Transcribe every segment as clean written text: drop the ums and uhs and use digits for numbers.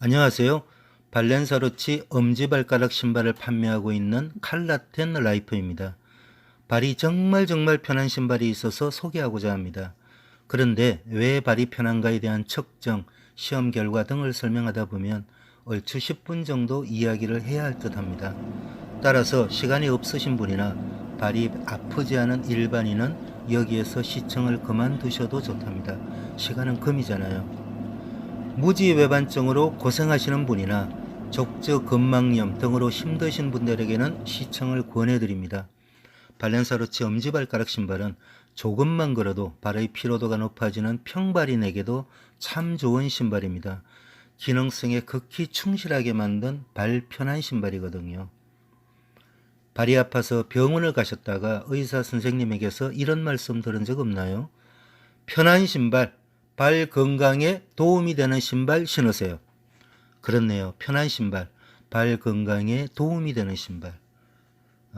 안녕하세요. 발렌사로치 엄지발가락 신발을 판매하고 있는 칼라텐 라이프입니다. 발이 정말 편한 신발이 있어서 소개하고자 합니다. 그런데 왜 발이 편한가에 대한 측정, 시험 결과 등을 설명하다 보면 얼추 10분 정도 이야기를 해야 할 듯 합니다. 따라서 시간이 없으신 분이나 발이 아프지 않은 일반인은 여기에서 시청을 그만두셔도 좋답니다. 시간은 금이잖아요. 무지외반증으로 고생하시는 분이나 족저 근막염 등으로 힘드신 분들에게는 시청을 권해드립니다. 발렌사로치 엄지발가락 신발은 조금만 걸어도 발의 피로도가 높아지는 평발인에게도 참 좋은 신발입니다. 기능성에 극히 충실하게 만든 발 편한 신발이거든요. 발이 아파서 병원을 가셨다가 의사 선생님에게서 이런 말씀 들은 적 없나요? 편한 신발, 발 건강에 도움이 되는 신발 신으세요. 그렇네요. 편한 신발, 발 건강에 도움이 되는 신발.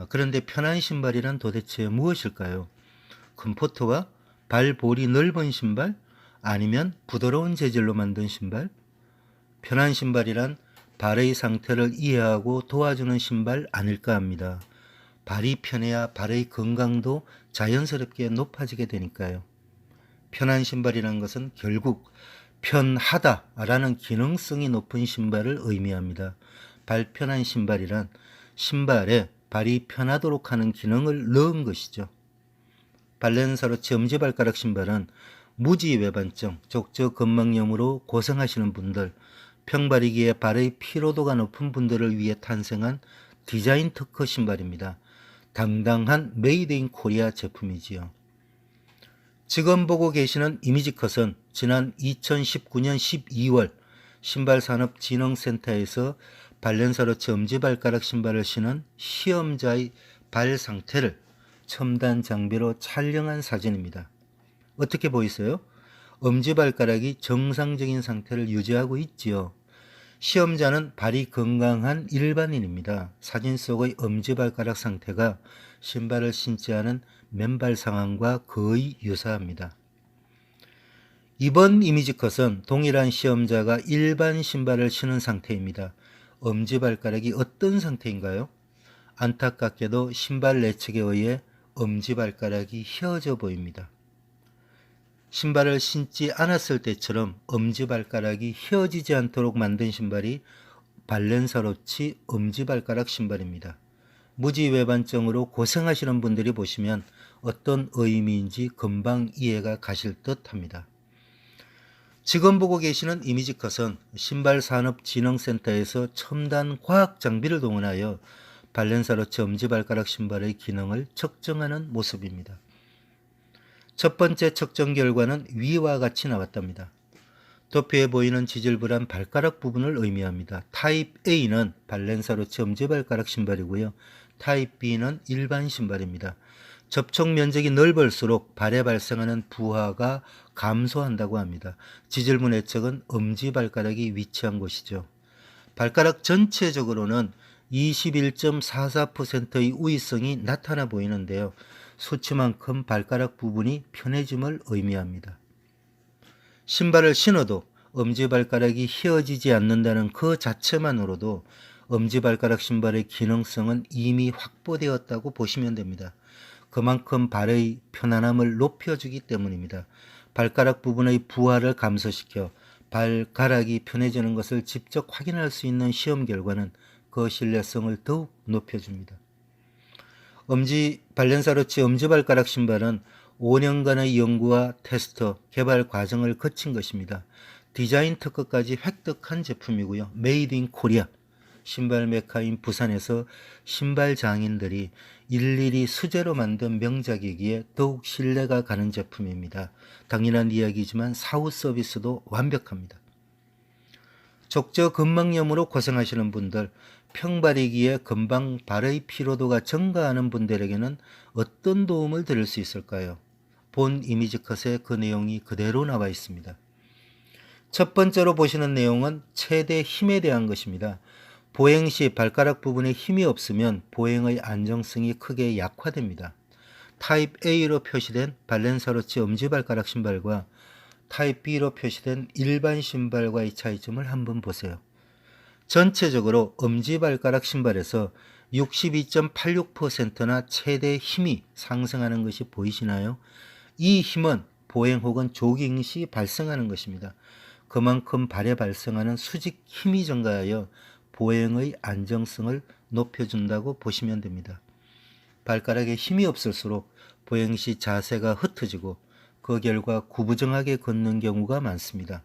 그런데 편한 신발이란 도대체 무엇일까요? 컴포트와 발볼이 넓은 신발? 아니면 부드러운 재질로 만든 신발? 편한 신발이란 발의 상태를 이해하고 도와주는 신발 아닐까 합니다. 발이 편해야 발의 건강도 자연스럽게 높아지게 되니까요. 편한 신발이라는 것은 결국 편하다라는 기능성이 높은 신발을 의미합니다. 발편한 신발이란 신발에 발이 편하도록 하는 기능을 넣은 것이죠. 발렌사로치 엄지발가락 신발은 무지외반증, 족저 근막염으로 고생하시는 분들, 평발이기에 발의 피로도가 높은 분들을 위해 탄생한 디자인 특허 신발입니다. 당당한 메이드 인 코리아 제품이지요. 지금 보고 계시는 이미지컷은 지난 2019년 12월 신발산업진흥센터에서 발렌사로치 엄지발가락 신발을 신은 시험자의 발 상태를 첨단 장비로 촬영한 사진입니다. 어떻게 보이세요? 엄지발가락이 정상적인 상태를 유지하고 있지요. 시험자는 발이 건강한 일반인입니다. 사진 속의 엄지발가락 상태가 신발을 신지 않은 맨발 상황과 거의 유사합니다. 이번 이미지컷은 동일한 시험자가 일반 신발을 신은 상태입니다. 엄지발가락이 어떤 상태인가요? 안타깝게도 신발 내측에 의해 엄지발가락이 휘어져 보입니다. 신발을 신지 않았을 때처럼 엄지발가락이 휘어지지 않도록 만든 신발이 발렌사로치 엄지발가락 신발입니다. 무지외반증으로 고생하시는 분들이 보시면 어떤 의미인지 금방 이해가 가실 듯 합니다. 지금 보고 계시는 이미지컷은 신발산업진흥센터에서 첨단 과학 장비를 동원하여 발렌사로치 엄지발가락 신발의 기능을 측정하는 모습입니다. 첫 번째 측정 결과는 위와 같이 나왔답니다. 도표에 보이는 지질불안 발가락 부분을 의미합니다. 타입 A는 발렌사로치 엄지발가락 신발이고요. 타입 B는 일반 신발입니다. 접촉 면적이 넓을수록 발에 발생하는 부하가 감소한다고 합니다. 지질부 내측은 엄지발가락이 위치한 곳이죠. 발가락 전체적으로는 21.44%의 우위성이 나타나 보이는데요. 수치만큼 발가락 부분이 편해짐을 의미합니다. 신발을 신어도 엄지발가락이 휘어지지 않는다는 그 자체만으로도 엄지발가락 신발의 기능성은 이미 확보되었다고 보시면 됩니다. 그만큼 발의 편안함을 높여주기 때문입니다. 발가락 부분의 부하를 감소시켜 발가락이 편해지는 것을 직접 확인할 수 있는 시험 결과는 그 신뢰성을 더욱 높여줍니다. 발렌사로치 엄지발가락 신발은 5년간의 연구와 테스트, 개발 과정을 거친 것입니다. 디자인 특허까지 획득한 제품이고요. 메이드 인 코리아, 신발 메카인 부산에서 신발 장인들이 일일이 수제로 만든 명작이기에 더욱 신뢰가 가는 제품입니다. 당연한 이야기지만 사후 서비스도 완벽합니다. 족저 근막염으로 고생하시는 분들, 평발이기에 금방 발의 피로도가 증가하는 분들에게는 어떤 도움을 드릴 수 있을까요? 본 이미지컷에 그 내용이 그대로 나와 있습니다. 첫 번째로 보시는 내용은 최대 힘에 대한 것입니다. 보행 시 발가락 부분에 힘이 없으면 보행의 안정성이 크게 약화됩니다. 타입 A로 표시된 발렌사로치 엄지발가락 신발과 타입 B로 표시된 일반 신발과의 차이점을 한번 보세요. 전체적으로 엄지발가락 신발에서 62.86%나 최대 힘이 상승하는 것이 보이시나요? 이 힘은 보행 혹은 조깅 시 발생하는 것입니다. 그만큼 발에 발생하는 수직 힘이 증가하여 보행의 안정성을 높여준다고 보시면 됩니다. 발가락에 힘이 없을수록 보행 시 자세가 흩어지고 그 결과 구부정하게 걷는 경우가 많습니다.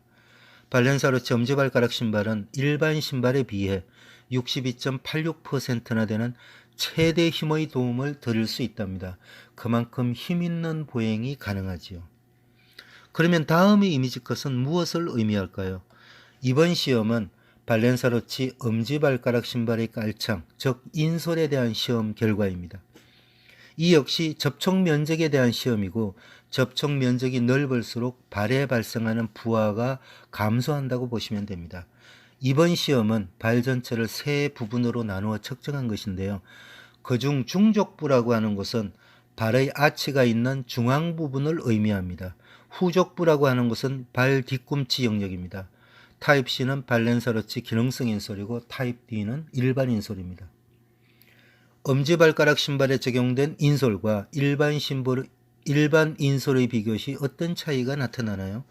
발렌사로치 엄지발가락 신발은 일반 신발에 비해 62.86%나 되는 최대 힘의 도움을 드릴 수 있답니다. 그만큼 힘있는 보행이 가능하지요. 그러면 다음의 이미지 컷은 무엇을 의미할까요? 이번 시험은 발렌사로치 엄지발가락 신발의 깔창, 즉 인솔에 대한 시험 결과입니다. 이 역시 접촉 면적에 대한 시험이고 접촉 면적이 넓을수록 발에 발생하는 부하가 감소한다고 보시면 됩니다. 이번 시험은 발 전체를 세 부분으로 나누어 측정한 것인데요. 그중 중족부라고 하는 것은 발의 아치가 있는 중앙 부분을 의미합니다. 후족부라고 하는 것은 발 뒤꿈치 영역입니다. 타입 C는 발렌사로치 기능성 인솔이고 타입 D는 일반 인솔입니다. 엄지발가락 신발에 적용된 인솔과 일반 인솔의 비교 시 어떤 차이가 나타나나요?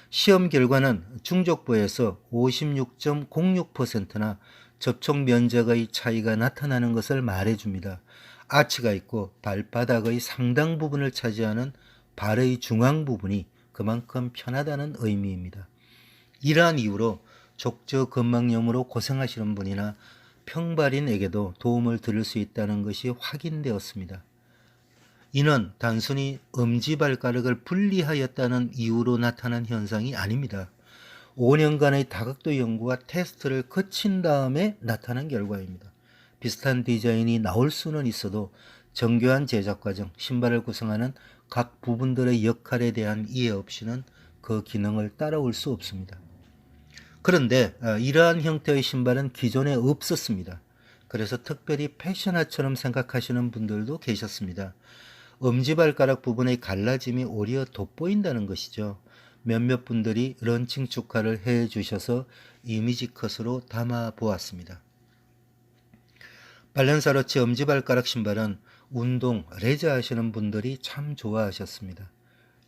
시험 결과는 중족부에서 56.06%나 접촉 면적의 차이가 나타나는 것을 말해줍니다. 아치가 있고 발바닥의 상당 부분을 차지하는 발의 중앙 부분이 그만큼 편하다는 의미입니다. 이러한 이유로 족저 근막염으로 고생하시는 분이나 평발인에게도 도움을 드릴 수 있다는 것이 확인되었습니다. 이는 단순히 엄지발가락을 분리하였다는 이유로 나타난 현상이 아닙니다. 5년간의 다각도 연구와 테스트를 거친 다음에 나타난 결과입니다. 비슷한 디자인이 나올 수는 있어도 정교한 제작 과정, 신발을 구성하는 각 부분들의 역할에 대한 이해 없이는 그 기능을 따라올 수 없습니다. 그런데 이러한 형태의 신발은 기존에 없었습니다. 그래서 특별히 패셔너처럼 생각하시는 분들도 계셨습니다. 엄지발가락 부분의 갈라짐이 오히려 돋보인다는 것이죠. 몇몇 분들이 런칭 축하를 해 주셔서 이미지 컷으로 담아 보았습니다. 발렌사로치 엄지발가락 신발은 운동, 레저 하시는 분들이 참 좋아하셨습니다.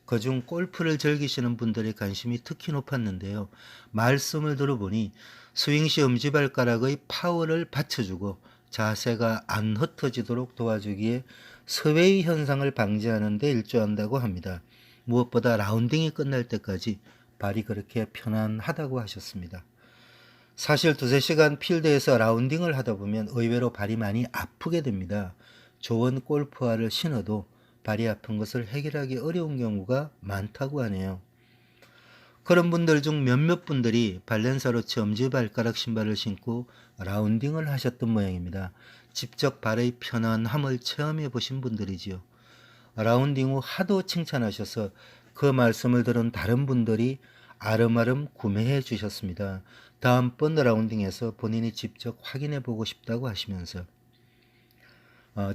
그중 골프를 즐기시는 분들의 관심이 특히 높았는데요. 말씀을 들어보니 스윙시 엄지발가락의 파워를 받쳐주고 자세가 안 흩어지도록 도와주기에 스웨이 현상을 방지하는 데 일조한다고 합니다. 무엇보다 라운딩이 끝날 때까지 발이 그렇게 편안하다고 하셨습니다. 사실 2-3시간 필드에서 라운딩을 하다 보면 의외로 발이 많이 아프게 됩니다. 좋은 골프화를 신어도 발이 아픈 것을 해결하기 어려운 경우가 많다고 하네요. 그런 분들 중 몇몇 분들이 발렌사로치 엄지발가락 신발을 신고 라운딩을 하셨던 모양입니다. 직접 발의 편안함을 체험해 보신 분들이지요. 라운딩 후 하도 칭찬하셔서 그 말씀을 들은 다른 분들이 아름아름 구매해 주셨습니다. 다음번 라운딩에서 본인이 직접 확인해 보고 싶다고 하시면서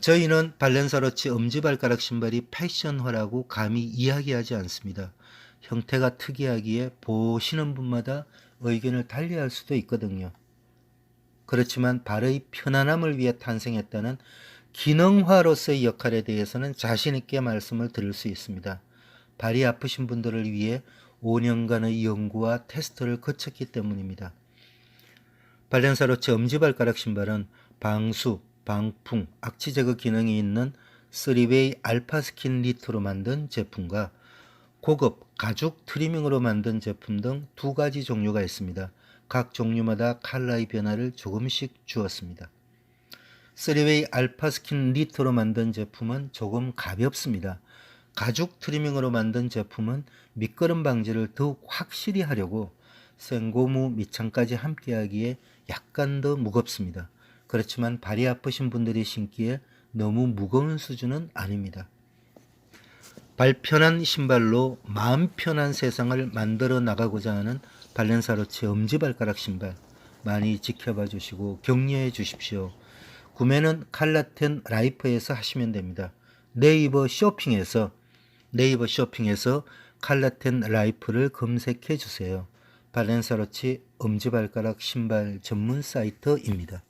저희는 발렌사로치 엄지발가락 신발이 패션화라고 감히 이야기하지 않습니다. 형태가 특이하기에 보시는 분마다 의견을 달리할 수도 있거든요. 그렇지만 발의 편안함을 위해 탄생했다는 기능화로서의 역할에 대해서는 자신 있게 말씀을 드릴 수 있습니다. 발이 아프신 분들을 위해 5년간의 연구와 테스트를 거쳤기 때문입니다. 발렌사로치 엄지발가락 신발은 방수, 방풍, 악취 제거 기능이 있는 3웨이 알파스킨 니트로 만든 제품과 고급 가죽 트리밍으로 만든 제품 등 2가지 종류가 있습니다. 각 종류마다 컬러의 변화를 조금씩 주었습니다. 3웨이 알파스킨 니트로 만든 제품은 조금 가볍습니다. 가죽 트리밍으로 만든 제품은 미끄럼 방지를 더욱 확실히 하려고 생고무 밑창까지 함께하기에 약간 더 무겁습니다. 그렇지만 발이 아프신 분들이 신기에 너무 무거운 수준은 아닙니다. 발 편한 신발로 마음 편한 세상을 만들어 나가고자 하는 발렌사로치 엄지발가락 신발 많이 지켜봐 주시고 격려해 주십시오. 구매는 칼라텐 라이프에서 하시면 됩니다. 네이버 쇼핑에서 칼라텐 라이프를 검색해 주세요. 발렌사로치 엄지발가락 신발 전문 사이트입니다.